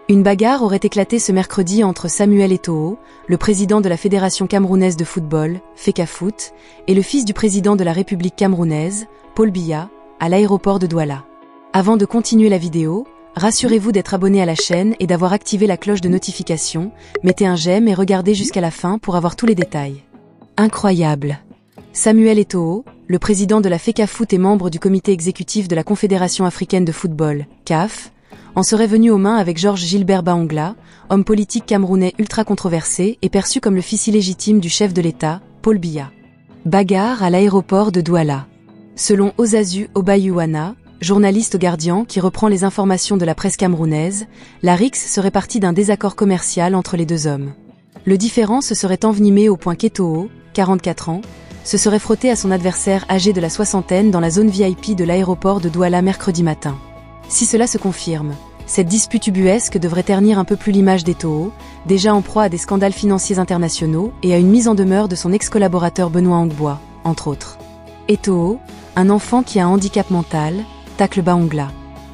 Une bagarre aurait éclaté ce mercredi entre Samuel Eto'o, le président de la Fédération camerounaise de football, FECAFOOT, et le fils du président de la République camerounaise, Paul Biya, à l'aéroport de Douala. Avant de continuer la vidéo, rassurez-vous d'être abonné à la chaîne et d'avoir activé la cloche de notification, mettez un j'aime et regardez jusqu'à la fin pour avoir tous les détails. Incroyable! Samuel Eto'o, le président de la FECAFOOT et membre du comité exécutif de la Confédération africaine de football, CAF, en serait venu aux mains avec Georges Gilbert Bahongla, homme politique camerounais ultra controversé et perçu comme le fils illégitime du chef de l'État, Paul Biya. Bagarre à l'aéroport de Douala. Selon Osazu Obayuwana, journaliste au Guardian qui reprend les informations de la presse camerounaise, la rixe serait partie d'un désaccord commercial entre les deux hommes. Le différend se serait envenimé au point qu'Eto'o, 44 ans, se serait frotté à son adversaire âgé de la soixantaine dans la zone VIP de l'aéroport de Douala mercredi matin. Si cela se confirme, cette dispute ubuesque devrait ternir un peu plus l'image d'Eto'o, déjà en proie à des scandales financiers internationaux et à une mise en demeure de son ex-collaborateur Benoît Angbois, entre autres. Eto'o, un enfant qui a un handicap mental, tacle Bahongla.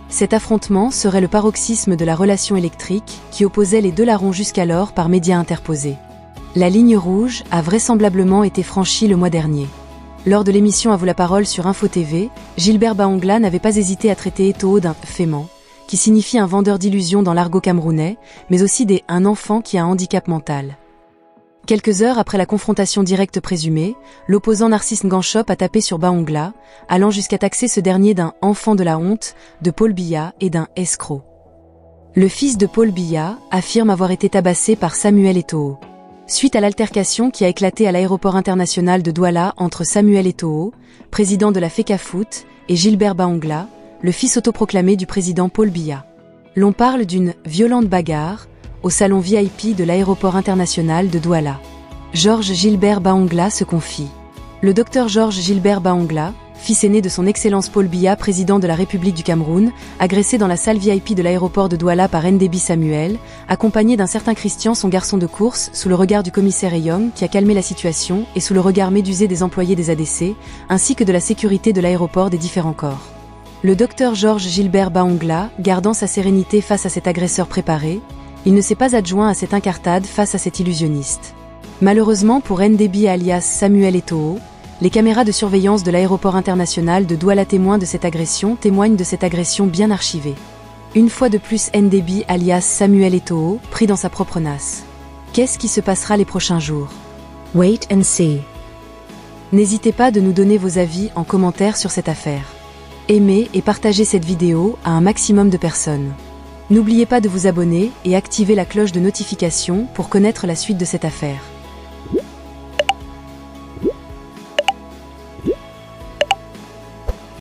Cet affrontement serait le paroxysme de la relation électrique qui opposait les deux larrons jusqu'alors par médias interposés. La ligne rouge a vraisemblablement été franchie le mois dernier. Lors de l'émission À vous la parole sur Info TV, Gilbert Bahongla n'avait pas hésité à traiter Eto'o d'un « fément », qui signifie un vendeur d'illusions dans l'argot camerounais, mais aussi un enfant qui a un handicap mental. Quelques heures après la confrontation directe présumée, l'opposant Narcisse Nganchop a tapé sur Bahongla, allant jusqu'à taxer ce dernier d'un « enfant de la honte » de Paul Biya et d'un « escroc ». Le fils de Paul Biya affirme avoir été tabassé par Samuel Eto'o. Suite à l'altercation qui a éclaté à l'aéroport international de Douala entre Samuel Eto'o, président de la FECAFOOT, et Gilbert Bahongla, le fils autoproclamé du président Paul Biya. L'on parle d'une violente bagarre au salon VIP de l'aéroport international de Douala. Georges Gilbert Bahongla se confie. Le docteur Georges Gilbert Bahongla, fils aîné de son Excellence Paul Biya, président de la République du Cameroun, agressé dans la salle VIP de l'aéroport de Douala par Ndebi Samuel, accompagné d'un certain Christian, son garçon de course, sous le regard du commissaire Eyong qui a calmé la situation et sous le regard médusé des employés des ADC, ainsi que de la sécurité de l'aéroport des différents corps. Le docteur Georges Gilbert Bahongla, gardant sa sérénité face à cet agresseur préparé, il ne s'est pas adjoint à cette incartade face à cet illusionniste. Malheureusement pour Ndebi alias Samuel Eto'o, les caméras de surveillance de l'aéroport international de Douala témoignent de cette agression bien archivée. Une fois de plus Ndebi alias Samuel Eto'o, pris dans sa propre nasse. Qu'est-ce qui se passera les prochains jours? Wait and see. N'hésitez pas de nous donner vos avis en commentaire sur cette affaire. Aimez et partagez cette vidéo à un maximum de personnes. N'oubliez pas de vous abonner et activer la cloche de notification pour connaître la suite de cette affaire.